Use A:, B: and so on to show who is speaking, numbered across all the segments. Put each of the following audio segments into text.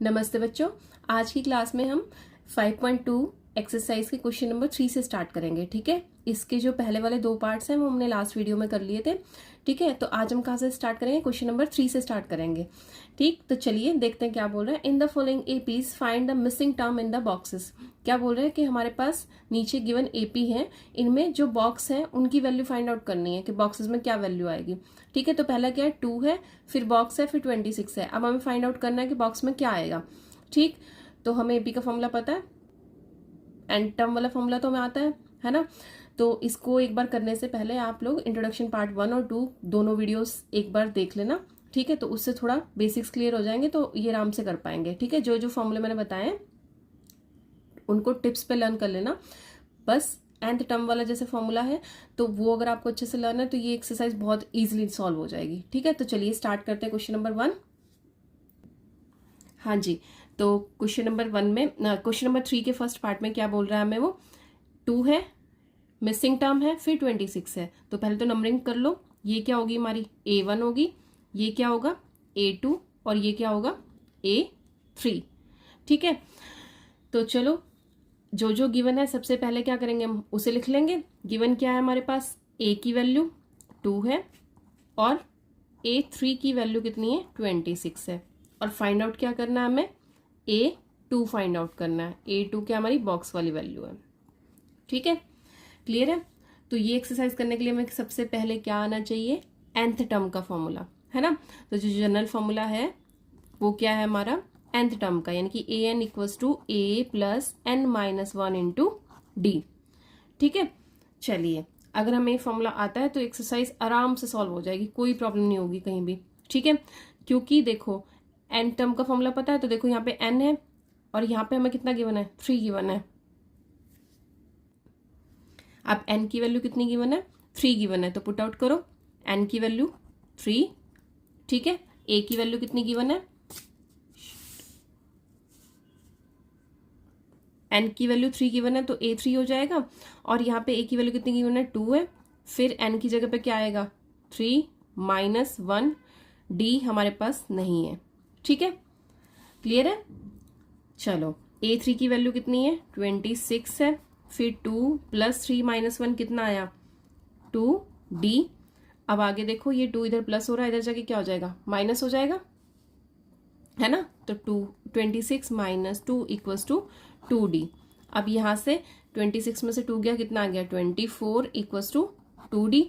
A: नमस्ते बच्चों, आज की क्लास में हम 5.2 एक्सरसाइज के क्वेश्चन नंबर 3 से स्टार्ट करेंगे। ठीक है, इसके जो पहले वाले 2 पार्ट्स हैं वो हमने लास्ट वीडियो में कर लिए थे। ठीक है, तो आज हम कहाँ से स्टार्ट करेंगे? क्वेश्चन नंबर 3 से स्टार्ट करेंगे। ठीक, तो चलिए देखते हैं क्या बोल रहे हैं। In the following APs find the missing term in the boxes. क्या बोल रहे हैं कि हमारे पास नीचे गिवन एपी है, इनमें जो बॉक्स है उनकी वैल्यू फाइंड आउट करनी है कि बॉक्सेस में क्या वैल्यू आएगी। ठीक है, तो पहला क्या है? 2 है, फिर बॉक्स है, फिर 26 है। अब हमें फाइंड आउट करना है कि बॉक्स में क्या आएगा। ठीक, तो हमें एपी का फॉर्मूला पता है, एंड टर्म वाला फॉर्मूला तो हमें आता है ना। तो इसको एक बार करने से पहले आप लोग इंट्रोडक्शन पार्ट 1 और 2 दोनों वीडियोस एक बार देख लेना। ठीक है, तो उससे थोड़ा बेसिक्स क्लियर हो जाएंगे, तो ये आराम से कर पाएंगे। ठीक है, जो जो फॉर्मूले मैंने बताए उनको टिप्स पे लर्न कर लेना। बस nth टर्म वाला जैसे फॉर्मूला है तो वो अगर आपको अच्छे से लर्न है तो ये एक्सरसाइज बहुत इजीली सॉल्व हो जाएगी। ठीक है, तो चलिए स्टार्ट करते हैं क्वेश्चन नंबर 1। हाँ जी, तो क्वेश्चन नंबर 1 में क्वेश्चन नंबर 3 के फर्स्ट पार्ट में क्या बोल रहा है हमें? वो 2 है, मिसिंग टर्म है, फिर 26 है। तो पहले तो नंबरिंग कर लो। ये क्या होगी हमारी? A1 होगी, ये क्या होगा? A2, और ये क्या होगा? A3। ठीक है, तो चलो जो जो गिवन है सबसे पहले क्या करेंगे? हम उसे लिख लेंगे। गिवन क्या है हमारे पास? A की वैल्यू 2 है और A3 की वैल्यू कितनी है? 26 है। और फाइंड आउट क्या करना है हमें? A2 फाइंड आउट करना है। A2 क्या हमारी बॉक्स वाली वैल्यू है। ठीक है, क्लियर है। तो ये एक्सरसाइज करने के लिए हमें सबसे पहले क्या आना चाहिए? nth टर्म का फॉर्मूला, है ना। तो जो जनरल फॉर्मूला है वो क्या है हमारा? nth टर्म का, यानी कि an equals to a plus n minus 1 into D. ठीक है, चलिए अगर हमें ये फॉर्मूला आता है तो एक्सरसाइज आराम से सॉल्व हो जाएगी, कोई प्रॉब्लम नहीं होगी कहीं भी। ठीक है, क्योंकि देखो n टर्म का फॉर्मूला पता है, तो देखो यहाँ पे n है और यहाँ पे हमें कितना गिवन है? 3 गिवन है। अब n की वैल्यू कितनी गिवन है? 3 गिवन है, तो पुट आउट करो। n की वैल्यू 3। ठीक है, a की वैल्यू कितनी गिवन है? n की वैल्यू 3 गिवन है तो A3 हो जाएगा। और यहाँ पे a की वैल्यू कितनी गिवन है? 2 है। फिर n की जगह पे क्या आएगा? 3 माइनस 1, d हमारे पास नहीं है। ठीक है, क्लियर है। चलो A3 की वैल्यू कितनी है? 26 है। फिर 2 प्लस 3 माइनस 1 कितना आया? 2d। अब आगे देखो, ये 2 इधर प्लस हो रहा है, इधर जाके क्या हो जाएगा? माइनस हो जाएगा, है ना। तो 26 माइनस 2 इक्वल्स टू 2d। अब यहाँ से 26 में से 2 गया, कितना आ गया? 24 equals to 2d।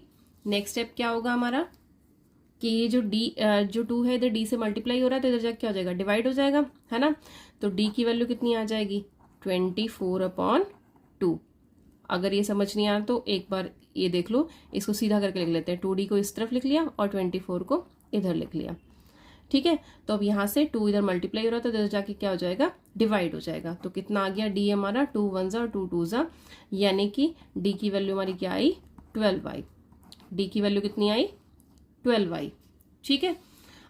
A: Next step क्या होगा हमारा कि ये जो जो 2 है इधर d से मल्टीप्लाई हो रहा है, तो इधर जाके क्या हो जाएगा? डिवाइड हो जाएगा, है ना। तो d की वैल्यू कितनी आ जाएगी? 24/2। अगर ये समझ नहीं आ रहा तो एक बार ये देख लो, इसको सीधा करके लिख लेते हैं। 2d को इस तरफ लिख लिया और 24 को इधर लिख लिया। ठीक है, तो अब यहाँ से 2 इधर मल्टीप्लाई हो रहा था, तो इधर जाके क्या हो जाएगा? डिवाइड हो जाएगा। तो कितना आ गया? d हमारा 2 1 और 2 2, यानी कि d की वैल्यू हमारी क्या आई? 12y। d की वैल्यू कितनी आई? 12y। ठीक है,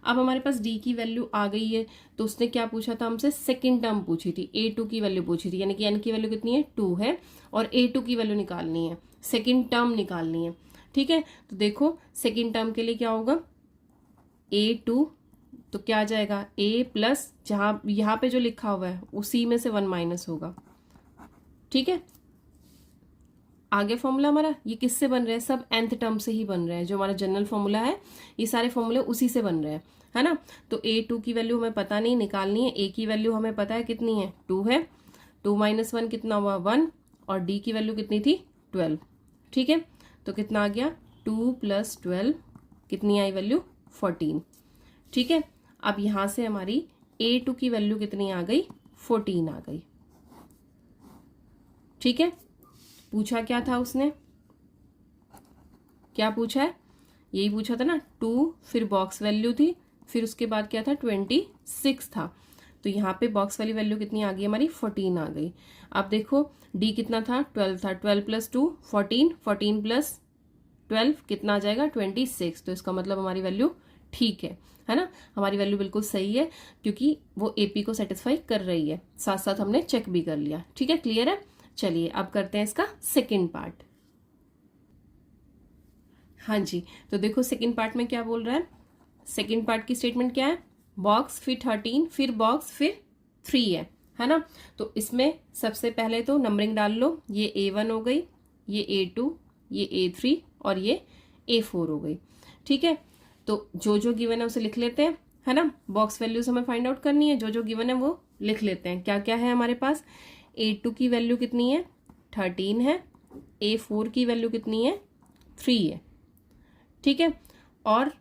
A: अब हमारे पास d की वैल्यू आ गई है, तो उसने क्या पूछा था हमसे? सेकंड टर्म पूछी थी, A2 की वैल्यू पूछी थी, यानी कि n की वैल्यू कितनी है? 2 है और A2 की वैल्यू निकालनी है, सेकंड टर्म निकालनी है। ठीक है, तो देखो सेकंड टर्म के लिए क्या होगा? A2 तो क्या आ जाएगा? a प्लस, जहां यहाँ पे जो लिखा हुआ है उसी में से 1 माइनस होगा। ठीक है, आगे फॉर्मूला हमारा ये किससे बन रहे हैं? सब nth टर्म से ही बन रहे हैं। जो हमारा जनरल फॉर्मूला है ये सारे फॉर्मूले उसी से बन रहे हैं, है ना। तो A2 की वैल्यू हमें पता नहीं, निकालनी है। a की वैल्यू हमें पता है कितनी है? 2 है। 2 माइनस 1 कितना हुआ? 1। और d की वैल्यू कितनी थी? 12। ठीक है, तो कितना आ गया? 2 प्लस 12 कितनी आई वैल्यू? 14। ठीक है, अब यहां से हमारी A2 की वैल्यू कितनी आ गई? 14 आ गई। ठीक है, पूछा क्या था उसने? क्या पूछा है? यही पूछा था ना, 2 फिर बॉक्स वैल्यू थी, फिर उसके बाद क्या था? 26 था। तो यहाँ पे बॉक्स वाली वैल्यू कितनी आ गई हमारी? 14 आ गई। अब देखो d कितना था? 12 था। 12 प्लस 2 14, 14 प्लस 12 कितना आ जाएगा? 26। तो इसका मतलब हमारी वैल्यू ठीक है ना। हमारी वैल्यू बिल्कुल सही है क्योंकि वो एपी को सेटिस्फाई कर रही है। साथ साथ हमने चेक भी कर लिया। ठीक है, क्लियर है। चलिए अब करते हैं इसका सेकंड पार्ट। हाँ जी, तो देखो सेकंड पार्ट में क्या बोल रहा है? सेकंड पार्ट की स्टेटमेंट क्या है? बॉक्स फिर 13, फिर बॉक्स, फिर 3 है ना। तो इसमें सबसे पहले तो नंबरिंग डाल लो, ये A1 हो गई, ये A2, ये A3 और ये A4 हो गई। ठीक है, तो जो जो गिवन है उसे लिख लेते हैं, है ना। बॉक्स वैल्यूज हमें फाइंड आउट करनी है, जो जो गिवन है वो लिख लेते हैं। क्या क्या है हमारे पास, A2 की वैल्यू कितनी है, 13 है, A4 की वैल्यू कितनी है, 3 है। ठीक है, और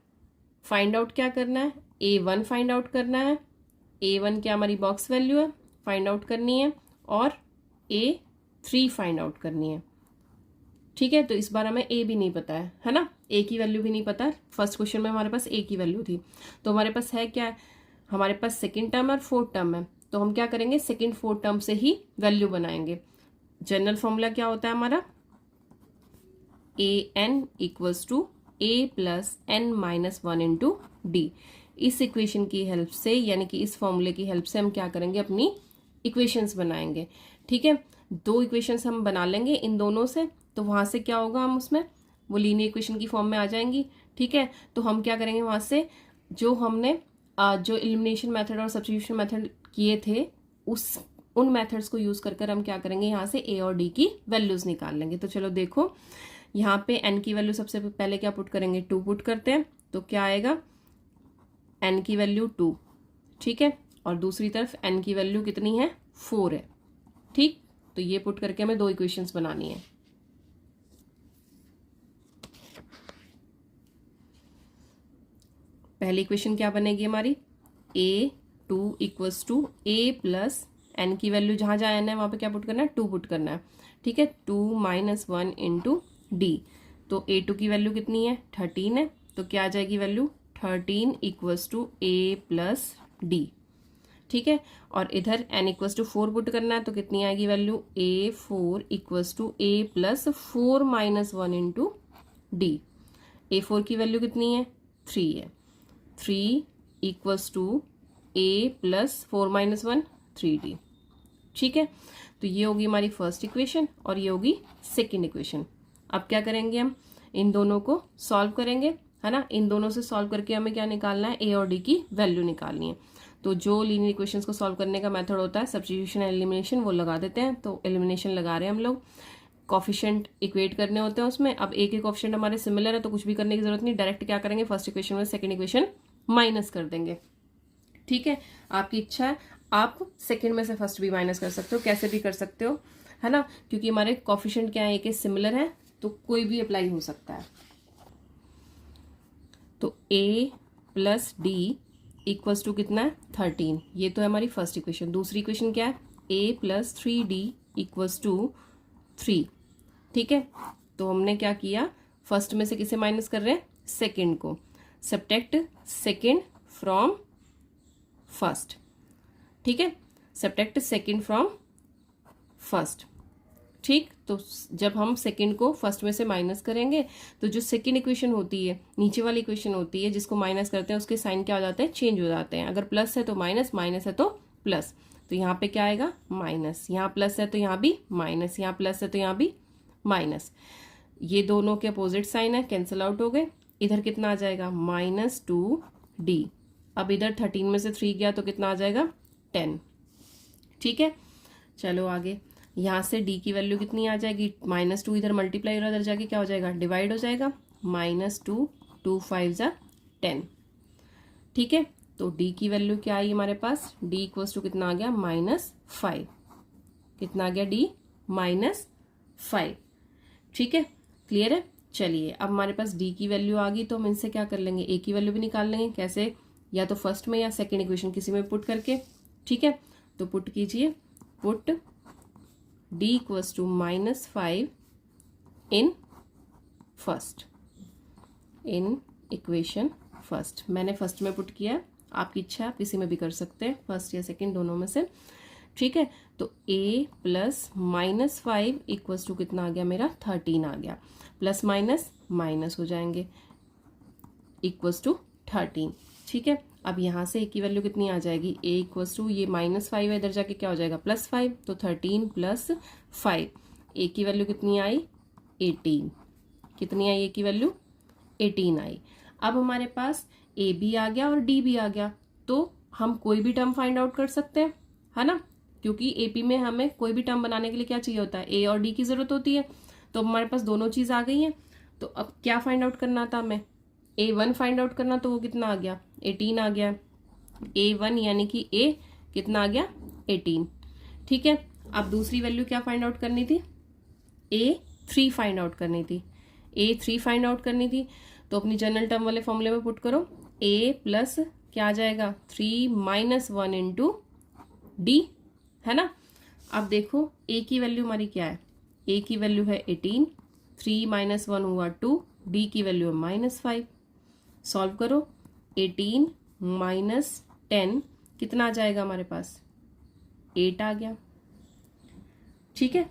A: फाइंड आउट क्या करना है, A1 फाइंड आउट करना है। A1 क्या हमारी बॉक्स वैल्यू है, फाइंड आउट करनी है, और A3 फाइंड आउट करनी है। ठीक है, तो इस बार हमें A भी नहीं पता है ना, A की वैल्यू भी नहीं पता है। फर्स्ट क्वेश्चन में हमारे पास A की वैल्यू थी, तो हमारे पास है क्या, हमारे पास सेकंड टर्म और फोर्थ टर्म है। तो हम क्या करेंगे, सेकंड फोर्थ टर्म से ही वैल्यू बनाएंगे। जनरल फॉर्मूला क्या होता है हमारा, AN equals to A plus N minus 1 into D. इस इक्वेशन की हेल्प से, यानी कि इस फॉर्मूले की हेल्प से हम क्या करेंगे, अपनी इक्वेशंस बनाएंगे। ठीक है, दो इक्वेशंस हम बना लेंगे इन दोनों से, तो वहां से क्या होगा, हम उसमें वो लीनियर इक्वेशन की फॉर्म में आ जाएंगी। ठीक है, तो हम क्या करेंगे, वहां से जो हमने जो एलिमिनेशन मेथड और सब्स्टिट्यूशन मेथड किए थे, उन मेथड्स को यूज कर हम क्या करेंगे, यहाँ से A और D की वैल्यूज निकाल लेंगे। तो चलो देखो, यहाँ पे N की वैल्यू सबसे पहले क्या पुट करेंगे, 2 पुट करते हैं। तो क्या आएगा, N की वैल्यू 2। ठीक है, और दूसरी तरफ N की वैल्यू कितनी है, 4 है। ठीक, तो ये पुट करके हमें दो इक्वेशंस बनानी है। पहली इक्वेशन क्या बनेगी हमारी, A2 equals to A plus N की वैल्यू जहां जहां N है वहां पे क्या पुट करना है, 2 पुट करना है। ठीक है, 2 माइनस 1 इंटू डी। तो A2 की वैल्यू कितनी है, 13 है। तो क्या आ जाएगी value, 13 equals to A plus D. ठीक है, और इधर n इक्वल्स टू 4 पुट करना है, तो कितनी आएगी value, A4 equals to A plus 4 minus 1 into D. A4 की वैल्यू कितनी है, 3 है। 3 equals to A plus 4 minus 1, 3D। ठीक है, तो ये होगी हमारी फर्स्ट इक्वेशन और ये होगी सेकेंड इक्वेशन। अब क्या करेंगे, हम इन दोनों को सॉल्व करेंगे, है ना। इन दोनों से सॉल्व करके हमें क्या निकालना है, A और D की वैल्यू निकालनी है। तो जो लीनियर इक्वेशंस को सॉल्व करने का मेथड होता है सब्स्टिट्यूशन एंड एलिमिनेशन, वो लगा देते हैं। तो एलिमिनेशन लगा रहे हैं हम लोग, कोफिशिएंट इक्वेट करने होते हैं उसमें। अब एक कोफिशिएंट हमारे सिमिलर है तो कुछ भी करने की जरूरत नहीं, डायरेक्ट क्या करेंगे, फर्स्ट इक्वेशन में सेकंड इक्वेशन माइनस कर देंगे। ठीक है, आपकी इच्छा है, आप सेकंड में से फर्स्ट भी माइनस कर सकते हो, कैसे भी कर सकते हो, है ना, क्योंकि हमारे कोफिशिएंट क्या है, एक सिमिलर है तो कोई भी अप्लाई हो सकता है। तो A plus D equals to कितना है, 13। ये तो है हमारी फर्स्ट इक्वेशन। दूसरी इक्वेशन क्या है, A plus 3D equals to 3। ठीक है, तो हमने क्या किया, फर्स्ट में से किसे माइनस कर रहे हैं, सेकंड को। Subtract second from first. ठीक है, सब्ट्रैक्ट सेकंड फ्रॉम फर्स्ट। ठीक, तो जब हम सेकंड को फर्स्ट में से माइनस करेंगे तो जो सेकंड इक्वेशन होती है, नीचे वाली इक्वेशन होती है जिसको माइनस करते हैं, उसके साइन क्या हो जाते हैं, चेंज हो जाते हैं। अगर प्लस है तो माइनस, माइनस है तो प्लस। तो यहाँ पे क्या आएगा, माइनस। यहाँ प्लस है तो यहाँ भी माइनस, यहाँ प्लस है तो यहाँ भी माइनस। ये दोनों के अपोजिट साइन है, कैंसिल आउट हो गए। इधर कितना आ जाएगा, -2D। अब इधर 13 में से 3 गया तो कितना आ जाएगा, 10। ठीक है, चलो आगे। यहाँ से D की वैल्यू कितनी आ जाएगी, -2 इधर मल्टीप्लाई और इधर जाके क्या हो जाएगा, डिवाइड हो जाएगा। -2, 2 5 जा 10। ठीक है, तो D की वैल्यू क्या आई हमारे पास, D इक्वल्स टू कितना आ गया, -5। कितना आ गया D, -5। ठीक है, क्लियर है। चलिए, अब हमारे पास D की वैल्यू आ गई तो हम इनसे क्या कर लेंगे, A की वैल्यू भी निकाल लेंगे। कैसे, या तो फर्स्ट में या सेकेंड इक्वेशन किसी में पुट करके। ठीक है, तो पुट कीजिए, put D equals to -5 in first, in equation first. मैंने फर्स्ट में पुट किया, आपकी इच्छा है आप किसी में भी कर सकते हैं, फर्स्ट या सेकंड दोनों में से। ठीक है, तो A प्लस -5 इक्वल्स टू कितना आ गया मेरा, 13 आ गया। प्लस माइनस माइनस हो जाएंगे, इक्वल्स टू 13। ठीक है, अब यहाँ से A की वैल्यू कितनी आ जाएगी, A इक्वल्स टू, ये -5 है, इधर जाके क्या हो जाएगा, +5। तो 13 + 5, A की वैल्यू कितनी आई, 18। कितनी आई A की वैल्यू, 18 आई। अब हमारे पास A भी आ गया और D भी आ गया, तो हम कोई भी टर्म फाइंड आउट कर सकते हैं, है ना, क्योंकि एपी में हमें कोई भी टर्म बनाने के लिए क्या चाहिए होता है, ए और डी की जरूरत होती है। तो हमारे पास दोनों चीज आ गई हैं। तो अब क्या फाइंड आउट करना था हमें, A1 फाइंड आउट करना। तो वो कितना आ गया, 18 आ गया। A1 यानी कि A कितना आ गया, 18। ठीक है, अब दूसरी वैल्यू क्या फाइंड आउट करनी थी, A3 फाइंड आउट करनी थी। A3 फाइंड आउट करनी थी तो अपनी जनरल टर्म वाले फॉर्मूले में पुट करो, A प्लस क्या आ जाएगा, 3 माइनस 1 इंटू डी, है ना। अब देखो A की वैल्यू हमारी क्या है, A की वैल्यू है 18, 3 माइनस 1 हुआ 2, D की वैल्यू है -5। सॉल्व करो, 18 माइनस 10 कितना आ जाएगा हमारे पास, 8 आ गया। ठीक है,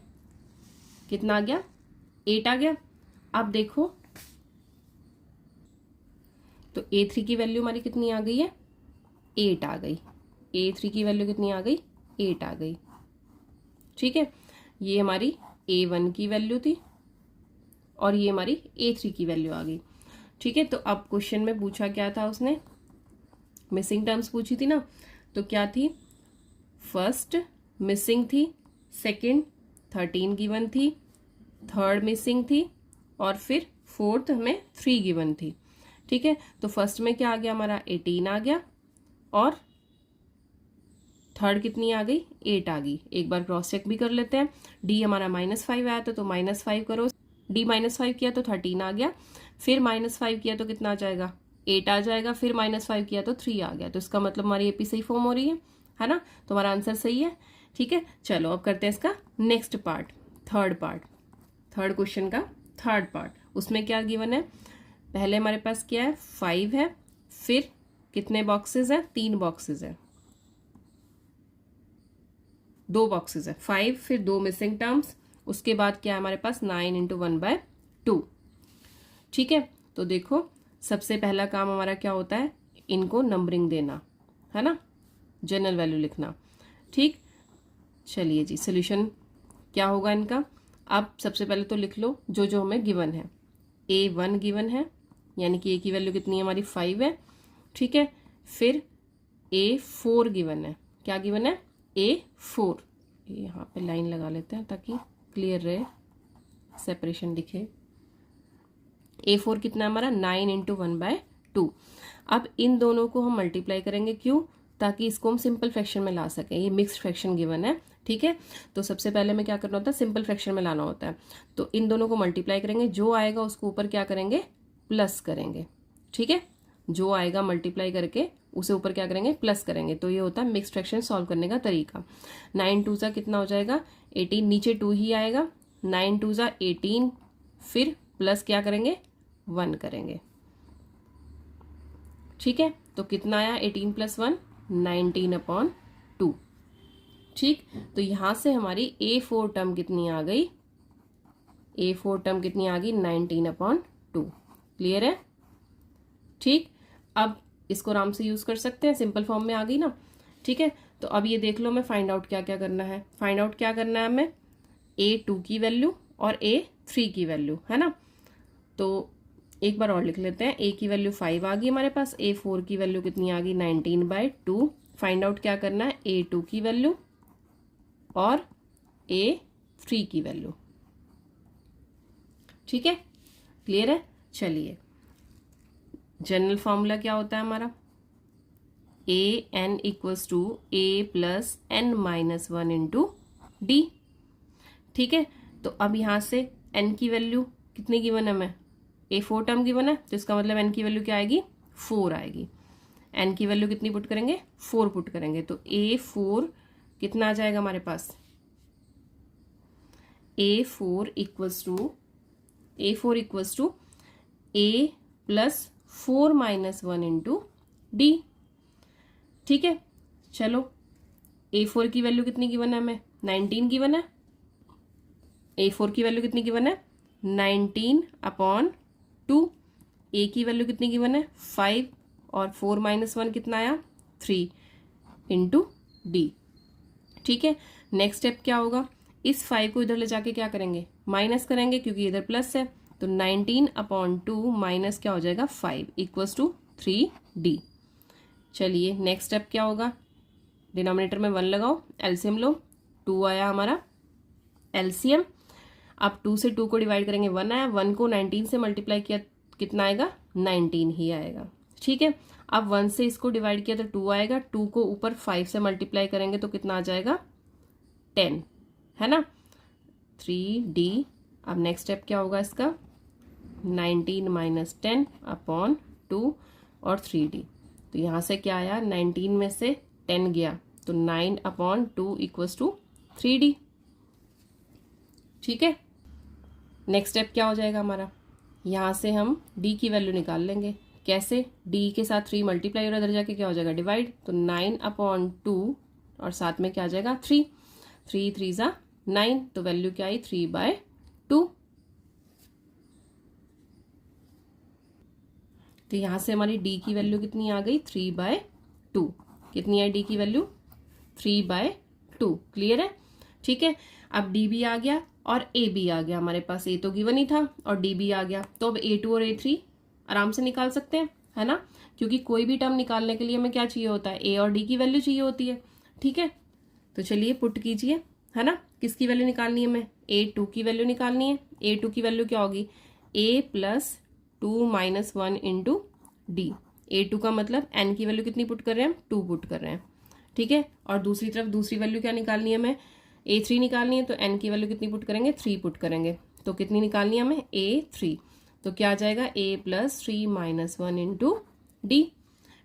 A: कितना आ गया, 8 आ गया। अब देखो तो A3 की वैल्यू हमारी कितनी आ गई है, 8 आ गई। A3 की वैल्यू कितनी आ गई, 8 आ गई। ठीक है, ये हमारी A1 की वैल्यू थी और ये हमारी A3 की वैल्यू आ गई। ठीक है, तो अब क्वेश्चन में पूछा क्या था उसने, मिसिंग टर्म्स पूछी थी ना। तो क्या थी, फर्स्ट मिसिंग थी, सेकंड 13 गिवन थी, थर्ड मिसिंग थी और फिर फोर्थ हमें 3 गिवन थी। ठीक है, तो फर्स्ट में क्या आ गया हमारा, 18 आ गया और थर्ड कितनी आ गई, 8 आ गई। एक बार क्रॉस चेक भी कर लेते हैं, डी हमारा -5 आया था तो -5 करो, डी -5 किया तो 13 आ गया, फिर -5 किया तो कितना आ जाएगा, 8 आ जाएगा, फिर -5 किया तो 3 आ गया। तो इसका मतलब हमारी एपी सही फॉर्म हो रही है ना, तो हमारा आंसर सही है। ठीक है, चलो अब करते हैं इसका नेक्स्ट पार्ट, थर्ड क्वेश्चन का थर्ड पार्ट। उसमें क्या गिवन है, पहले हमारे पास क्या है, 5 है, फिर कितने बॉक्सेस है, 3 बॉक्सेस है, 2 बॉक्सेस है, 5 फिर 2 मिसिंग टर्म्स, उसके बाद क्या है हमारे पास 9 इंटू 1/2। ठीक है, तो देखो सबसे पहला काम हमारा क्या होता है, इनको नंबरिंग देना, है ना, जनरल वैल्यू लिखना। ठीक, चलिए जी, सोल्यूशन क्या होगा इनका। अब सबसे पहले तो लिख लो जो जो हमें गिवन है। A1 गिवन है, यानी कि A की वैल्यू कितनी है हमारी, 5 है। ठीक है, फिर A4 गिवन है, क्या गिवन है, A4। यहाँ पे लाइन लगा लेते हैं ताकि क्लियर रहे, सेपरेशन दिखे। A4 कितना हमारा, 9 इंटू 1/2। अब इन दोनों को हम मल्टीप्लाई करेंगे, क्यों, ताकि इसको हम सिंपल फ्रैक्शन में ला सकें। ये मिक्स्ड फ्रैक्शन गिवन है। ठीक है, तो सबसे पहले में क्या करना होता है, सिंपल फ्रैक्शन में लाना होता है। तो इन दोनों को मल्टीप्लाई करेंगे, जो आएगा उसको ऊपर क्या करेंगे, प्लस करेंगे। ठीक है, जो आएगा मल्टीप्लाई करके उसे ऊपर क्या करेंगे, प्लस करेंगे। तो ये होता है मिक्स्ड फ्रैक्शन सॉल्व करने का तरीका। 9 2 सा कितना हो जाएगा, 18, नीचे 2 ही आएगा, 9 2 सा 18, फिर प्लस क्या करेंगे, 1 करेंगे। ठीक है, तो कितना आया, 18 + 1 19/2। ठीक, तो यहां से हमारी A4 टर्म कितनी आ गई, A4 टर्म कितनी आ गई, 19/2। क्लियर है। ठीक, अब इसको आराम से यूज कर सकते हैं, सिंपल फॉर्म में आ गई ना। ठीक है, तो अब ये देख लो मैं फाइंड आउट क्या क्या करना है। फाइंड आउट क्या करना है हमें, A2 की वैल्यू और A3 की वैल्यू, है ना। तो एक बार और लिख लेते हैं, A की वैल्यू 5 आ गई हमारे पास, A4 की वैल्यू कितनी आ गई, 19/2। फाइंड आउट क्या करना है, A2 की वैल्यू और A3 की वैल्यू। ठीक है, क्लियर है। चलिए, जनरल फॉर्मूला क्या होता है हमारा, AN = A + n-1 into D. ठीक है, तो अब यहां से n की वैल्यू कितनी गिवन है, हमें A4 टर्म गिवन है, तो इसका मतलब n की वैल्यू क्या आएगी, 4 आएगी। n की वैल्यू कितनी पुट करेंगे, 4 पुट करेंगे। तो A4 कितना आ जाएगा हमारे पास, A4 = A + 4 - 1 इंटू डी। ठीक है, चलो A4 की वैल्यू कितनी गिवन है हमें, 19 गिवन है। A4 की वैल्यू कितनी गिवन है, 19/2। A की वैल्यू कितनी गिवन है, 5, और 4 - 1 कितना आया, 3 इंटू डी। ठीक है, नेक्स्ट स्टेप क्या होगा, इस 5 को इधर ले जाके क्या करेंगे, माइनस करेंगे, क्योंकि इधर प्लस है। तो 19/2 माइनस क्या हो जाएगा, 5 = 3D। चलिए नेक्स्ट स्टेप क्या होगा, डिनोमिनेटर में 1 लगाओ, एलसीएम लो, 2 आया हमारा एलसीएम। अब 2 से 2 को डिवाइड करेंगे 1 आया, 1 को 19 से मल्टीप्लाई किया कितना आएगा 19 ही आएगा। ठीक है, अब 1 से इसको डिवाइड किया तो 2 आएगा, 2 को ऊपर 5 से मल्टीप्लाई करेंगे तो कितना आ जाएगा 10, है ना 3D। अब नेक्स्ट स्टेप क्या होगा इसका 19 माइनस 10 अपॉन 2 और 3D। तो यहाँ से क्या आया 19 में से 10 गया तो 9 अपॉन 2 इक्वल्स टू 3D। ठीक है, नेक्स्ट स्टेप क्या हो जाएगा हमारा, यहाँ से हम D की वैल्यू निकाल लेंगे। कैसे, D के साथ 3 मल्टीप्लाई और इधर जाके क्या हो जाएगा डिवाइड, तो 9 अपॉन 2 और साथ में क्या आ जाएगा 3, 3 3 ज़ा 9, तो वैल्यू क्या आई 3/2। तो यहाँ से हमारी D की वैल्यू कितनी आ गई 3/2। कितनी आई D की वैल्यू 3/2। क्लियर है। ठीक है, अब D भी आ गया और A भी आ गया हमारे पास, A तो गिवन ही था और D भी आ गया, तो अब A2 और A3 आराम से निकाल सकते हैं, है ना, क्योंकि कोई भी टर्म निकालने के लिए हमें क्या चाहिए होता है A और D की वैल्यू चाहिए होती है। ठीक है, तो चलिए पुट कीजिए, है ना, किसकी वैल्यू निकालनी है हमें A2 की वैल्यू निकालनी है। A2 की वैल्यू क्या होगी A plus 2 minus 1 into D। A2 का मतलब N की वैल्यू कितनी पुट कर रहे हैं हम 2 पुट कर रहे हैं। ठीक है, और दूसरी तरफ दूसरी वैल्यू क्या निकालनी है हमें A3 निकालनी है, तो N की वैल्यू कितनी पुट करेंगे 3 पुट करेंगे, तो कितनी निकालनी है हमें A3। तो क्या आ जाएगा A plus 3 minus 1 into D।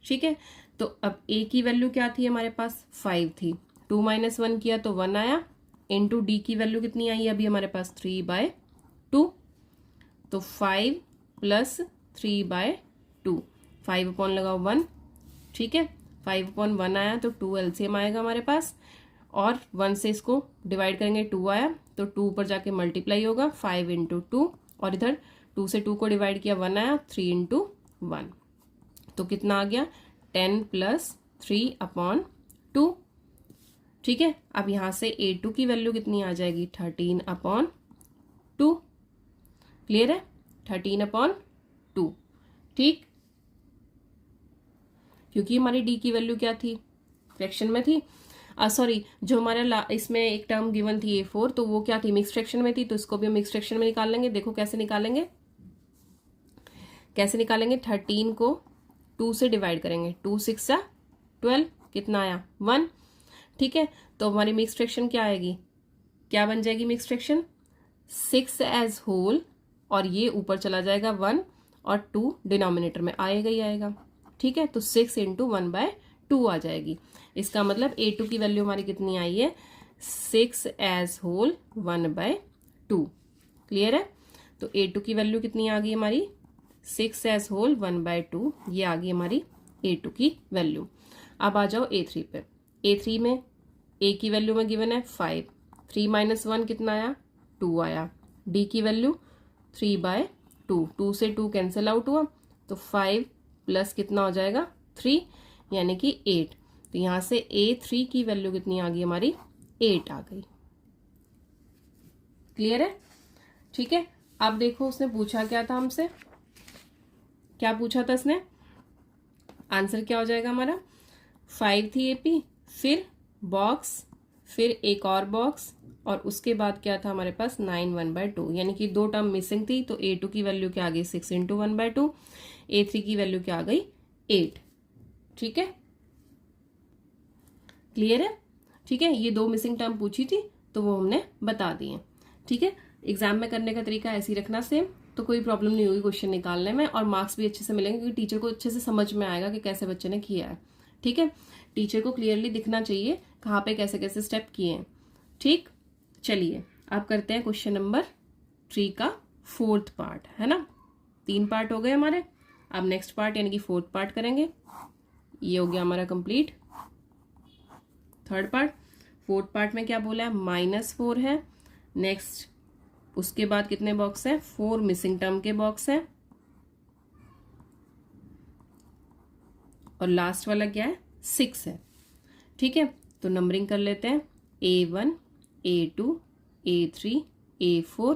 A: ठीक है, तो अब A की वैल्यू क्या थी हमारे पास 5 थी, 2 माइनस 1 किया तो 1 आया, इंटू D की वैल्यू कितनी आई अभी हमारे पास 3/2, तो 5 प्लस 3/2, 5 अपॉन लगाओ 1। ठीक है, 5 अपॉन 1 आया तो 2 एलसीएम आएगा हमारे पास, और 1 से इसको डिवाइड करेंगे 2 आया तो 2 ऊपर जाके मल्टीप्लाई होगा 5 इंटू 2, और इधर 2 से 2 को डिवाइड किया 1 आया 3 इंटू 1, तो कितना आ गया 10 प्लस 3 अपॉन 2। ठीक है, अब यहाँ से A2 की वैल्यू कितनी आ जाएगी 13 अपॉन 2। क्लियर है, 13 अपॉन 2। ठीक, क्योंकि हमारी D की वैल्यू क्या थी फ्रैक्शन में थी, सॉरी जो हमारा इसमें एक टर्म गिवन थी A4, तो वो क्या थी मिक्स फ्रैक्शन में थी, तो इसको भी हम मिक्स फ्रैक्शन में निकाल लेंगे। देखो कैसे निकालेंगे, कैसे निकालेंगे 13 को 2 से डिवाइड करेंगे, 2 6 12, कितना आया 1। ठीक है, तो हमारी मिक्स फ्रैक्शन क्या आएगी, क्या बन जाएगी मिक्स फ्रैक्शन 6 एज होल, और ये ऊपर चला जाएगा 1 और 2 डिनोमिनेटर में आएगा ही आएगा। ठीक है, तो 6 इंटू 1/2 आ जाएगी। इसका मतलब A2 की वैल्यू हमारी कितनी आई है 6 एज होल 1/2। क्लियर है, तो A2 की वैल्यू कितनी आ गई हमारी 6 एज होल 1/2, ये आ गई हमारी A2 की वैल्यू। अब आ जाओ A3 पे। A3 में A की वैल्यू में गिवन है 5, 3 माइनस 1 कितना आया 2 आया, D की वैल्यू 3/2, 2 से 2 कैंसिल आउट हुआ, तो 5 प्लस कितना हो जाएगा 3 यानी कि 8। तो यहाँ से A3 की वैल्यू कितनी आ गई हमारी 8 आ गई। क्लियर है। ठीक है, अब देखो उसने पूछा क्या था हमसे, क्या पूछा था इसने, आंसर क्या हो जाएगा हमारा 5 थी AP, फिर बॉक्स, फिर एक और बॉक्स, और उसके बाद क्या था हमारे पास 9 1/2, यानी कि 2 टर्म मिसिंग थी, तो A2 की वैल्यू क्या आ गई 6 इंटू 1/2, A3 की वैल्यू क्या आ गई 8। ठीक है, क्लियर है। ठीक है, ये 2 मिसिंग टर्म पूछी थी तो वो हमने बता दिए। ठीक है, एग्जाम में करने का तरीका ऐसे ही रखना सेम, तो कोई प्रॉब्लम नहीं होगी क्वेश्चन निकालने में, और मार्क्स भी अच्छे से मिलेंगे क्योंकि टीचर को अच्छे से समझ में आएगा कि कैसे बच्चे ने किया है। ठीक है, टीचर को क्लियरली दिखना चाहिए कहाँ पे कैसे कैसे स्टेप किए हैं। ठीक, चलिए अब करते हैं क्वेश्चन नंबर 3 का 4th पार्ट, है ना, 3 पार्ट हो गए हमारे। अब नेक्स्ट पार्ट यानी कि 4th पार्ट करेंगे। ये हो गया हमारा complete 3rd part. 4th part में क्या बोला है -4 है। नेक्स्ट उसके बाद कितने बॉक्स है 4 मिसिंग टर्म के बॉक्स है, और लास्ट वाला क्या है 6 है। ठीक है, तो नंबरिंग कर लेते हैं A1 A2 A3 A4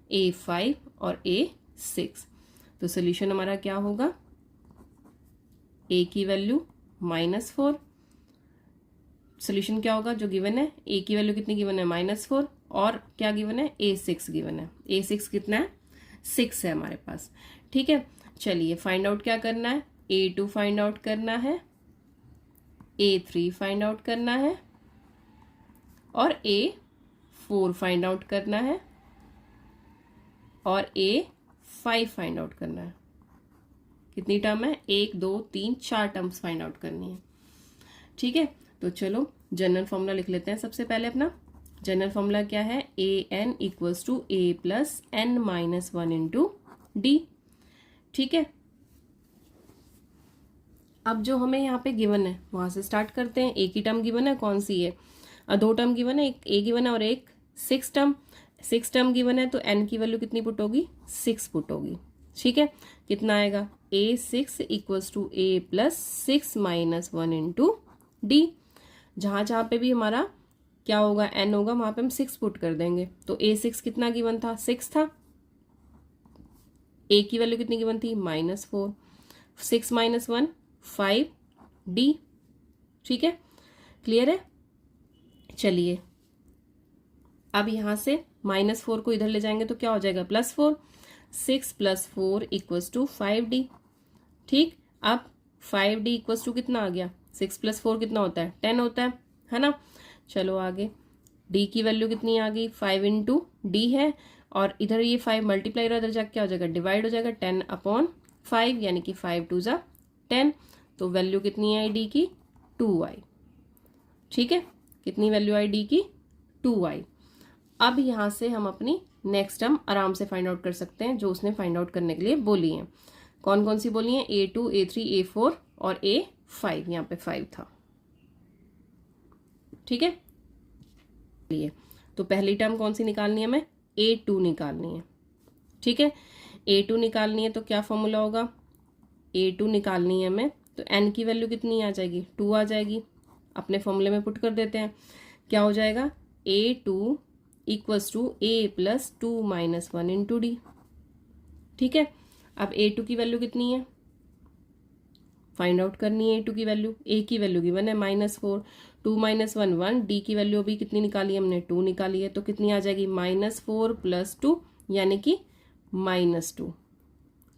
A: A5 और A6। तो सोल्यूशन हमारा क्या होगा, A की वैल्यू -4, सोल्यूशन क्या होगा जो गिवन है, ए की वैल्यू कितनी गिवन है -4 और क्या गिवन है A6 गिवन है। A6 कितना है 6 है हमारे पास। ठीक है, चलिए फाइंड आउट क्या करना है, A2 फाइंड आउट करना है, A3 फाइंड आउट करना है और A4 फाइंड आउट करना है और A5 फाइंड आउट करना है। कितनी टर्म है, 1 2 3 4 टर्म्स फाइंड आउट करनी है। ठीक है, तो चलो जनरल फॉर्मूला लिख लेते हैं। सबसे पहले अपना जनरल फॉर्मूला क्या है, an equals to a plus n minus 1 into D. ठीक है, अब जो हमें यहाँ पे गिवन है वहां से स्टार्ट करते हैं। एक ही टर्म गिवन है, कौन सी है, दो टर्म गिवन है, एक ए गिवन है और एक 6 टर्म गिवन है, तो n की वैल्यू कितनी पुट होगी, 6 पुट होगी। ठीक है, कितना आएगा, A6 equals to a plus 6 minus 1 into D. जहां पे भी हमारा क्या होगा, n होगा, वहां पे हम 6 पुट कर देंगे। तो A6 कितना गिवन था, 6 था। a की वैल्यू कितनी गिवन थी, -4, 6 माइनस 1 5 डी। ठीक है, क्लियर है। चलिए अब यहां से -4 को इधर ले जाएंगे तो क्या हो जाएगा, +4, 6 + 4 इक्वल्स टू 5D। ठीक, अब 5D इक्वल्स टू कितना आ गया, 6 + 4 कितना होता है, 10 होता है ना। चलो आगे, D की वैल्यू कितनी आ गई, 5 इंटू डी है और इधर ये 5 मल्टीप्लाई इधर जाके क्या हो जाएगा, डिवाइड हो जाएगा, 10/5 यानी कि 5 2 ज़ा 10। तो वैल्यू कितनी आई डी की, 2 आई। ठीक है, कितनी वैल्यू आई डी की, 2 आई। अब यहां से हम अपनी नेक्स्ट टर्म आराम से फाइंड आउट कर सकते हैं जो उसने फाइंड आउट करने के लिए बोली है। कौन कौन सी बोली है, A2 A3 A4 और A5, यहाँ पे 5 था। ठीक है, लिए तो पहली टर्म कौन सी निकालनी है, हमें A2 निकालनी है। ठीक है, A2 निकालनी है तो क्या फॉर्मूला होगा, A2 निकालनी है हमें, तो n की वैल्यू कितनी आ जाएगी, 2 आ जाएगी। अपने फॉर्मूले में पुट कर देते हैं, क्या हो जाएगा, A2 equals to a plus 2 minus 1 into D. ठीक है, अब A2 की वैल्यू कितनी है, फाइंड आउट करनी है A2 की वैल्यू। a की वैल्यू गिवन है -4, 2 माइनस 1 1, डी की वैल्यू अभी कितनी निकाली हमने, 2 निकाली है, तो कितनी आ जाएगी, -4 + 2 यानी कि -2।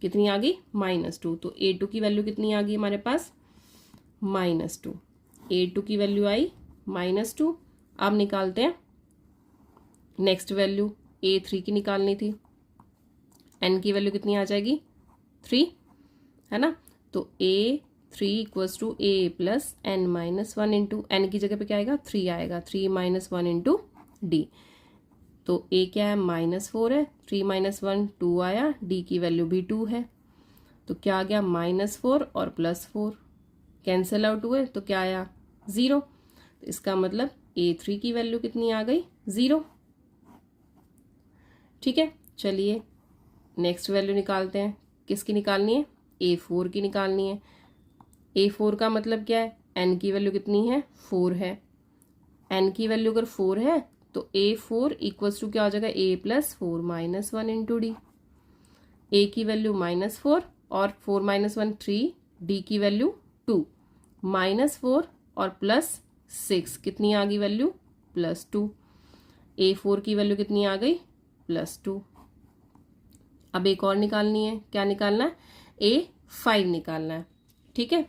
A: कितनी आ गई, -2। तो A2 की वैल्यू कितनी आ गई हमारे पास, -2। A2 की वैल्यू आई -2। अब निकालते हैं नेक्स्ट वैल्यू, A3 की निकालनी थी, n की वैल्यू कितनी आ जाएगी, 3, है ना। तो A3 equals to a plus n minus 1 into, n की जगह पे क्या आएगा, 3 आएगा, 3 - 1 इंटू डी। तो a क्या है, -4 है, 3 - 1 2 आया, d की वैल्यू भी 2 है, तो क्या आ गया, -4 और +4 कैंसिल आउट हुए, तो क्या आया, 0। तो इसका मतलब A3 की वैल्यू कितनी आ गई, 0। ठीक है, चलिए नेक्स्ट वैल्यू निकालते हैं। किसकी निकालनी है, A4 की निकालनी है। A4 का मतलब क्या है, n की वैल्यू कितनी है, 4 है। n की वैल्यू अगर 4 है तो A4 इक्वल्स टू क्या हो जाएगा, a plus 4 minus 1 into D. a की वैल्यू -4 और 4 - 1 3, d की वैल्यू 2, -4 और +6 कितनी आ गई वैल्यू, +2। A4 की वैल्यू कितनी आ गई, +2। अब एक और निकालनी है, क्या निकालना है, A5 निकालना है। ठीक है,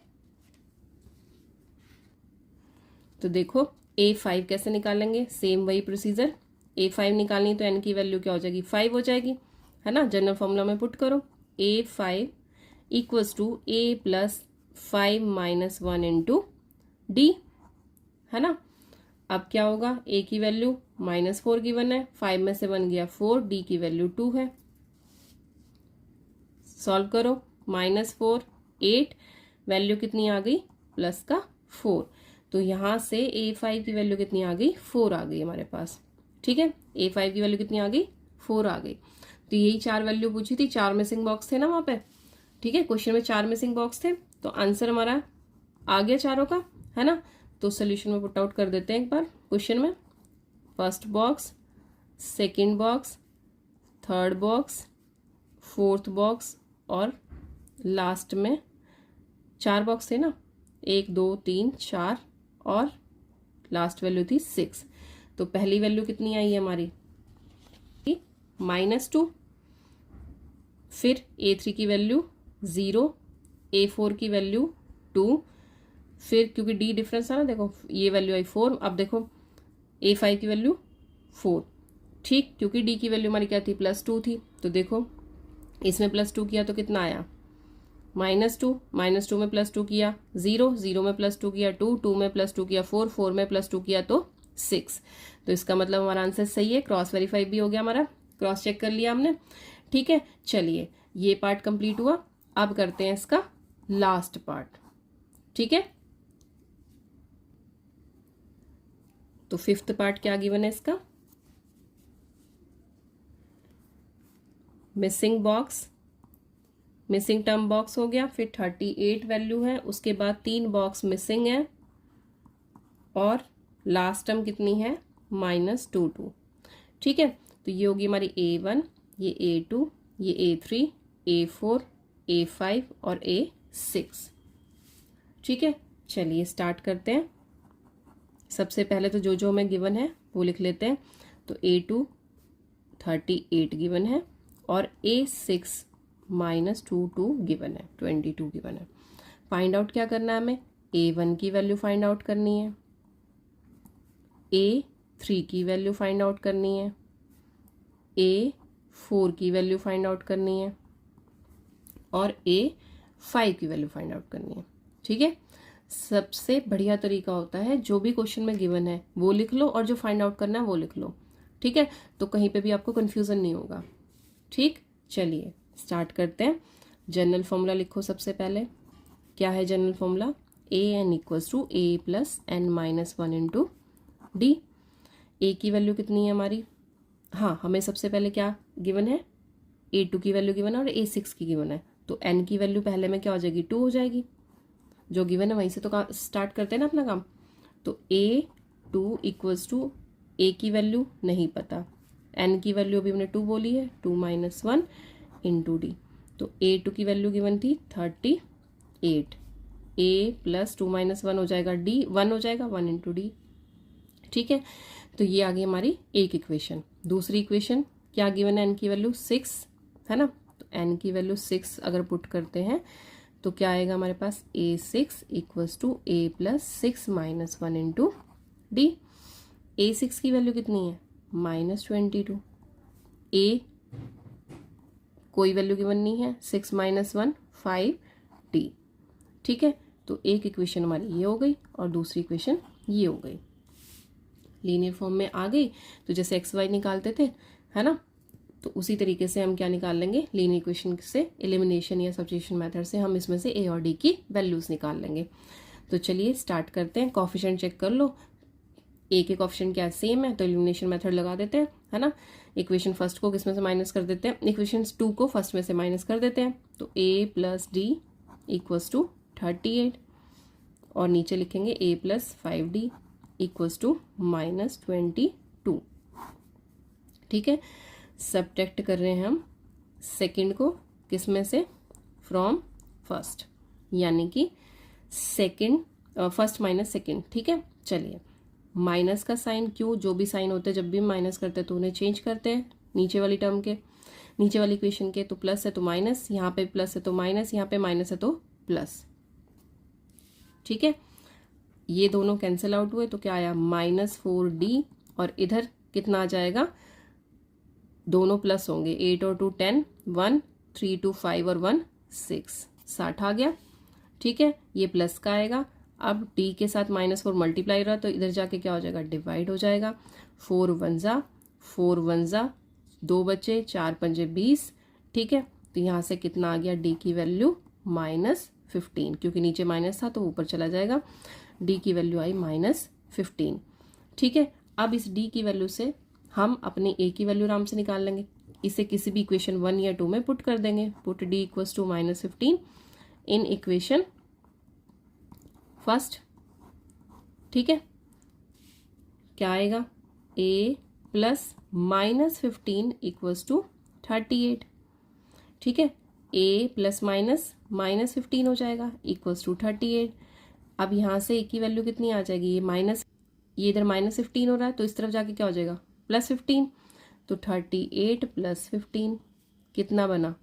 A: तो देखो A5 कैसे निकालेंगे, सेम वही प्रोसीजर। A5 निकालनी तो n की वैल्यू क्या हो जाएगी, 5 हो जाएगी, है ना। जनरल फॉर्मूला में पुट करो, A5 equals to a plus 5 minus 1 into D, है ना। अब क्या होगा, a की वैल्यू -4 गिवन है, 5 में से 1 गया 4, d की वैल्यू 2 है। सॉल्व करो, -4 8, वैल्यू कितनी आ गई, प्लस का 4। तो यहां से A5 की वैल्यू कितनी आ गई, 4 आ गई हमारे पास। ठीक है, A5 की वैल्यू कितनी आ गई, 4 आ गई। तो यही 4 वैल्यू पूछी थी, 4 मिसिंग बॉक्स थे ना वहां पे। ठीक है, क्वेश्चन में 4 मिसिंग बॉक्स थे, तो आंसर हमारा आ गया चारों का, है ना। तो सोल्यूशन में पुट आउट कर देते हैं एक बार क्वेश्चन में। First box, second box, third box, fourth box और लास्ट में 4 बॉक्स थे ना, 1 2 3 4 और लास्ट वैल्यू थी 6। तो पहली वैल्यू कितनी आई है हमारी -2, फिर A3 की वैल्यू 0, A4 की वैल्यू 2, फिर क्योंकि D डिफरेंस था ना, देखो ये वैल्यू आई 4। अब देखो A5 की वैल्यू 4, ठीक, क्योंकि D की वैल्यू हमारी क्या थी +2 थी। तो देखो इसमें +2 किया तो कितना आया -2, -2 में +2 किया 0, 0 में +2 किया 2, 2 में +2 किया 4, 4 में +2 किया तो 6। तो इसका मतलब हमारा आंसर सही है, क्रॉस वेरीफाई भी हो गया हमारा, क्रॉस चेक कर लिया हमने। ठीक है, चलिए ये पार्ट कंप्लीट हुआ। अब करते हैं इसका लास्ट पार्ट। ठीक है, तो 5th पार्ट क्या गिवन है इसका, missing box, missing term box हो गया, फिर 38 वैल्यू है, उसके बाद 3 बॉक्स मिसिंग है और लास्ट टर्म कितनी है -22। ठीक है, तो ये होगी हमारी A1, ये A2, ये A3, A4, A5 और A6। ठीक है, चलिए स्टार्ट करते हैं। सबसे पहले तो जो हमें गिवन है वो लिख लेते हैं। तो A2 38 गिवन है और A6 -22 गिवन है, 22 गिवन है। फाइंड आउट क्या करना है हमें, A1 की वैल्यू फाइंड आउट करनी है, A3 की वैल्यू फाइंड आउट करनी है, A4 की वैल्यू फाइंड आउट करनी है और A5 की वैल्यू फाइंड आउट करनी है। ठीक है, सबसे बढ़िया तरीका होता है जो भी क्वेश्चन में गिवन है वो लिख लो और जो फाइंड आउट करना है वो लिख लो। ठीक है, तो कहीं पे भी आपको कंफ्यूजन नहीं होगा। ठीक, चलिए स्टार्ट करते हैं। जनरल फॉर्मूला लिखो सबसे पहले। क्या है general formula, AN = A + n - 1 × D। A की वैल्यू कितनी है हमारी, हाँ हमें सबसे पहले क्या गिवन है, A2 की वैल्यू गिवन है और A6 की गिवन है। तो n की वैल्यू पहले में क्या हो जाएगी 2 हो जाएगी, जो गिवन है वहीं से तो स्टार्ट करते हैं ना अपना काम। तो A2 = A की वैल्यू नहीं पता, n की वैल्यू अभी हमने 2 बोली है, 2 - 1 × D। तो A2 की वैल्यू गिवन थी 38, A + 2 - 1 हो जाएगा D, 1 हो जाएगा 1 × D। ठीक है, तो ये आ गई हमारी एक इक्वेशन। दूसरी इक्वेशन क्या गिवन है, n की वैल्यू 6 है ना, तो n की वैल्यू 6 अगर पुट करते हैं तो क्या आएगा हमारे पास, A6 = A + 6 - 1 × D। A6 की वैल्यू कितनी है -22, A कोई वैल्यू गिवन नहीं है, 6 - 1 5D। ठीक है, तो एक इक्वेशन हमारी ये हो गई और दूसरी इक्वेशन ये हो गई, लीनियर फॉर्म में आ गई। तो जैसे XY निकालते थे है ना, तो उसी तरीके से हम क्या निकाल लेंगे, लीनियर इक्वेशन से एलिमिनेशन या सब्स्टिट्यूशन मेथड से हम इसमें से A और D की वैल्यूज निकाल लेंगे। तो चलिए स्टार्ट करते हैं। कोफिशिएंट चेक कर लो, A के कोफिशिएंट क्या सेम है तो एलिमिनेशन मेथड लगा देते हैं, है ना। इक्वेशन फर्स्ट को किसमें से माइनस कर देते हैं, इक्वेशन 2 को फर्स्ट में से माइनस कर देते हैं। तो A + D = 38 और नीचे लिखेंगे A + 5D = -22। ठीक है, सब्ट्रैक्ट कर रहे हैं हम सेकंड को किसमें से, फ्रॉम फर्स्ट, यानी कि सेकंड फर्स्ट माइनस सेकंड। ठीक है, चलिए माइनस का साइन, क्यों, जो भी साइन होते हैं जब भी माइनस करते हैं तो उन्हें चेंज करते हैं नीचे वाली टर्म के, नीचे वाली इक्वेशन के। तो प्लस है तो माइनस, यहाँ पे प्लस है तो माइनस, यहाँ पे माइनस है तो प्लस। ठीक है, ये दोनों कैंसिल आउट हुए तो क्या आया -4D और इधर कितना आ जाएगा, दोनों प्लस होंगे, 8 और 2 10, 1 3 2 5 और 1 6, 60 आ गया। ठीक है, ये प्लस का आएगा। अब D के साथ -4 मल्टीप्लाई रहा तो इधर जाके क्या हो जाएगा, डिवाइड हो जाएगा। 4 1 ज़ा 4 1 ज़ा 2 बचे, 4 5 20। ठीक है, तो यहाँ से कितना आ गया, D की वैल्यू -15, क्योंकि नीचे माइनस था तो ऊपर चला जाएगा। D की वैल्यू आई -15। ठीक है, अब इस D की वैल्यू से हम अपनी A की वैल्यू आराम से निकाल लेंगे, इसे किसी भी इक्वेशन 1 या 2 में पुट कर देंगे। पुट D = -15 इन इक्वेशन फर्स्ट। ठीक है, क्या आएगा, A + -15 = 38। ठीक है, A + -15 हो जाएगा = 38। अब यहाँ से A की वैल्यू कितनी आ जाएगी, ये इधर -15 हो रहा है, तो इस तरफ जाके क्या हो जाएगा +15। तो 38 + 15 कितना बना,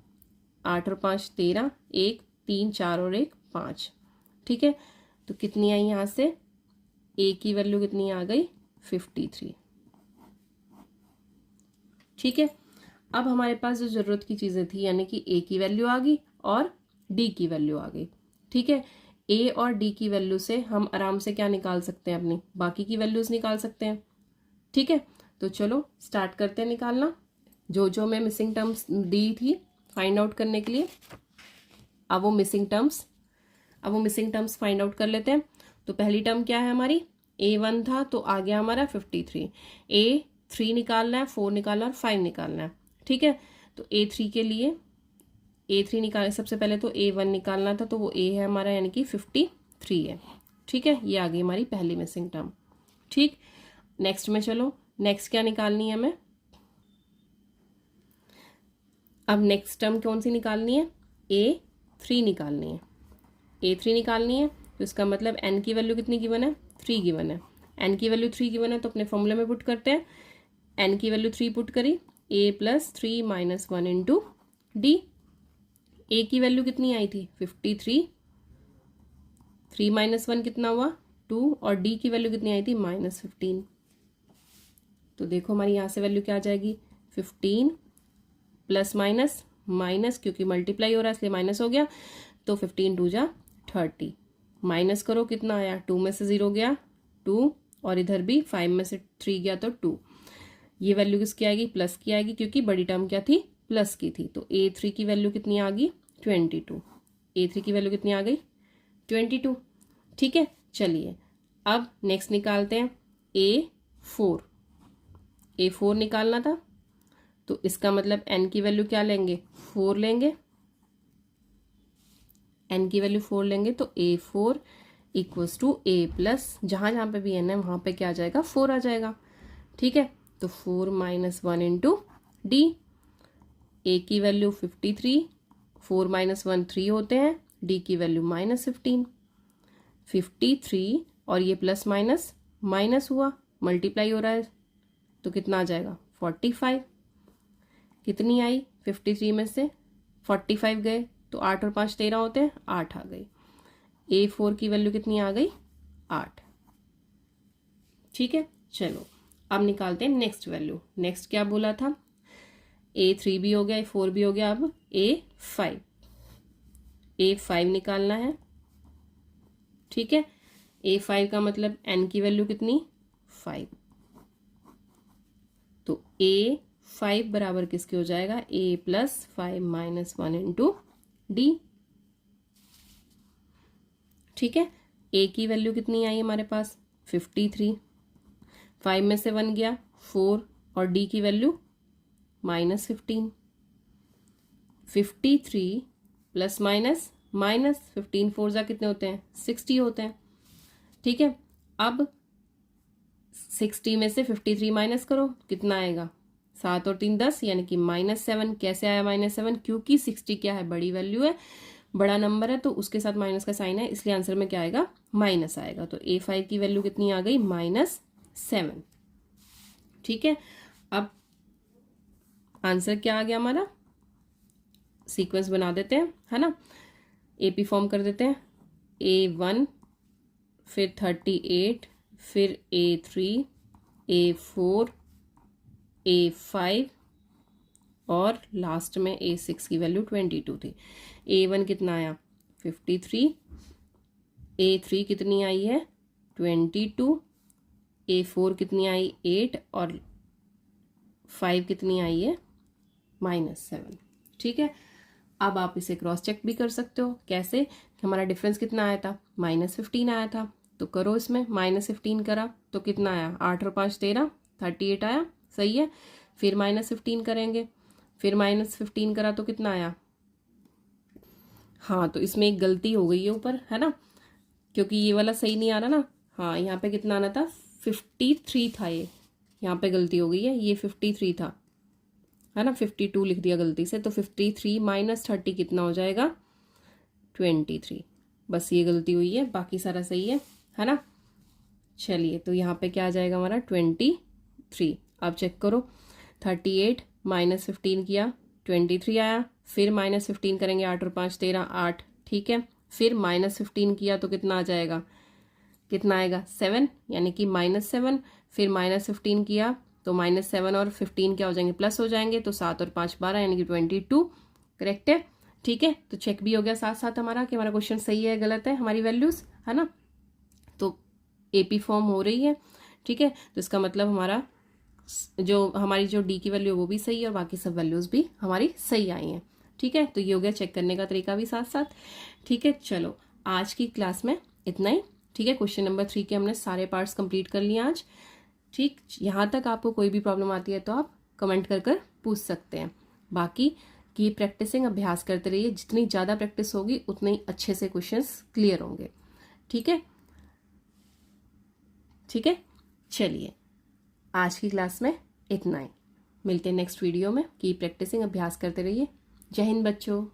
A: 8 और 5 13, 1 3 4 और 1 5। ठीक है, तो कितनी आई यहाँ से, ए की वैल्यू कितनी आ गई 53। ठीक है, अब हमारे पास जो जरूरत की चीजें थी यानी कि ए की वैल्यू आ गई और डी की वैल्यू आ गई। ठीक है, ए और डी की वैल्यू से हम आराम से क्या निकाल सकते हैं, अपनी बाकी की वैल्यूज निकाल सकते हैं। ठीक है, तो चलो स्टार्ट करते हैं निकालना। जो जो मैं मिसिंग टर्म्स दी थी फाइंड आउट करने के लिए, अब वो मिसिंग टर्म्स फाइंड आउट कर लेते हैं। तो पहली टर्म क्या है हमारी, A1 था तो आ गया हमारा 53। A3 निकालना है, 4 निकालना है और 5 निकालना है। ठीक है, तो A3 के लिए A3 निकाल, सबसे पहले तो A1 निकालना था, तो वो A है हमारा यानी कि 53 है। ठीक है, ये आ गई हमारी पहली मिसिंग टर्म। ठीक, नेक्स्ट में चलो, नेक्स्ट क्या निकालनी है हमें, अब नेक्स्ट टर्म कौन सी निकालनी है, A3 निकालनी है। A3 निकालनी है तो इसका मतलब n की वैल्यू कितनी गिवन है, 3 गिवन है। n की वैल्यू 3 गिवन है तो अपने फॉर्मूले में पुट करते हैं। n की वैल्यू 3 पुट करी, a + 3 - 1 इंटू डी। a की वैल्यू कितनी आई थी 53, 3 - 1 कितना हुआ 2, और d की वैल्यू कितनी आई थी -15। तो देखो हमारी यहाँ से वैल्यू क्या आ जाएगी, 15 प्लस माइनस क्योंकि मल्टीप्लाई हो रहा है इसलिए माइनस हो गया, तो 15 2 जा 30, माइनस करो कितना आया, 2 में से 0 गया 2, और इधर भी 5 में से 3 गया तो 2। ये वैल्यू किसकी आएगी, प्लस की आएगी, क्योंकि बड़ी टर्म क्या थी, प्लस की थी। तो A3 की वैल्यू कितनी आ गई 22। A3 की वैल्यू कितनी आ गई 22। ठीक है, चलिए अब नेक्स्ट निकालते हैं A4। A4 निकालना था तो इसका मतलब n की वैल्यू क्या लेंगे 4 लेंगे, n की वैल्यू 4 लेंगे तो A4 equals to A plus, जहाँ जहाँ पे भी n है वहाँ पे क्या आ जाएगा 4 आ जाएगा। ठीक है, तो 4 - 1 इंटू डी। A की वैल्यू 53, 4 - 1 3 होते हैं, D की वैल्यू -15। 53 और ये प्लस माइनस माइनस हुआ, मल्टीप्लाई हो रहा है तो कितना आ जाएगा 45। कितनी आई 53 में से 45 गए तो 8 और 5 13 होते हैं, 8 आ गई। A4 की वैल्यू कितनी आ गई 8। ठीक है, चलो अब निकालते हैं नेक्स्ट वैल्यू। नेक्स्ट क्या बोला था, A3 भी हो गया, A4 भी हो गया, अब A5। A5 निकालना है। ठीक है, A5 का मतलब n की वैल्यू कितनी 5, तो A5 बराबर किसके हो जाएगा, A + 5 - 1 इंटू डी। ठीक है, A की वैल्यू कितनी आई हमारे पास 53, 5 में से 1 गया 4, और D की वैल्यू -15। 53 प्लस माइनस माइनस 15 4 जा कितने होते हैं 60 होते हैं। ठीक है, अब 60 में से 53 माइनस करो कितना आएगा, 7 और 3 10 यानी कि -7। कैसे आया -7, क्योंकि 60 क्या है बड़ी वैल्यू है, बड़ा नंबर है, तो उसके साथ माइनस का साइन है, इसलिए आंसर में क्या आएगा माइनस आएगा। तो A5 की वैल्यू कितनी आ गई -7। ठीक है, अब आंसर क्या आ गया हमारा, सीक्वेंस बना देते हैं है ना, AP फॉर्म कर देते हैं, A1 फिर 38 फिर A3 A4 A5 और लास्ट में A6 की वैल्यू 22 थी। A1 कितना आया 53, A3 कितनी आई है 22, A4 कितनी आई 8 और 5 कितनी आई है -7। ठीक है, अब आप इसे क्रॉस चेक भी कर सकते हो, कैसे कि हमारा डिफरेंस कितना आया था -15 आया था, तो करो इसमें -15 करा तो कितना आया 8 और 5 13 38 आया, सही है। फिर -15 करेंगे, फिर -15 करा तो कितना आया, हाँ तो इसमें एक गलती हो गई है ऊपर है ना, क्योंकि ये वाला सही नहीं आ रहा ना, हाँ यहाँ पे कितना आना था 53 था, ये यहाँ पे गलती हो गई है, ये 53 था है ना, 52 लिख दिया गलती से, तो 53 - 30 कितना हो जाएगा 23। बस ये गलती हुई है, बाकी सारा सही है ना। चलिए तो यहाँ पे क्या आ जाएगा हमारा 23। अब चेक करो 38 माइनस 15 किया 23 आया, फिर माइनस 15 करेंगे 8 और 5 13 8, ठीक है। फिर माइनस 15 किया तो कितना आ जाएगा, कितना आएगा 7, यानी कि -7। फिर माइनस 15 किया तो -7 और 15 क्या हो जाएंगे, प्लस हो जाएंगे, तो 7 और 5 12 यानी कि 22, करेक्ट है, ठीक है। तो चेक भी हो गया साथ साथ हमारा कि हमारा क्वेश्चन सही है गलत है, हमारी वैल्यूज है ना। तो एपी फॉर्म हो रही है, ठीक है। तो इसका मतलब हमारा जो हमारी जो डी की वैल्यू है वो भी सही है और बाकी सब वैल्यूज भी हमारी सही आई हैं, ठीक है। तो ये हो गया चेक करने का तरीका भी साथ साथ, ठीक है। चलो आज की क्लास में इतना ही, ठीक है। क्वेश्चन नंबर 3 के हमने सारे पार्ट्स कंप्लीट कर लिए आज, ठीक। यहाँ तक आपको कोई भी प्रॉब्लम आती है तो आप कमेंट कर कर पूछ सकते हैं। बाकी की प्रैक्टिसिंग अभ्यास करते रहिए, जितनी ज़्यादा प्रैक्टिस होगी उतने ही अच्छे से क्वेश्चंस क्लियर होंगे, ठीक है, ठीक है। चलिए आज की क्लास में इतना ही, मिलते हैं नेक्स्ट वीडियो में। की प्रैक्टिसिंग अभ्यास करते रहिए। जय हिंद बच्चों।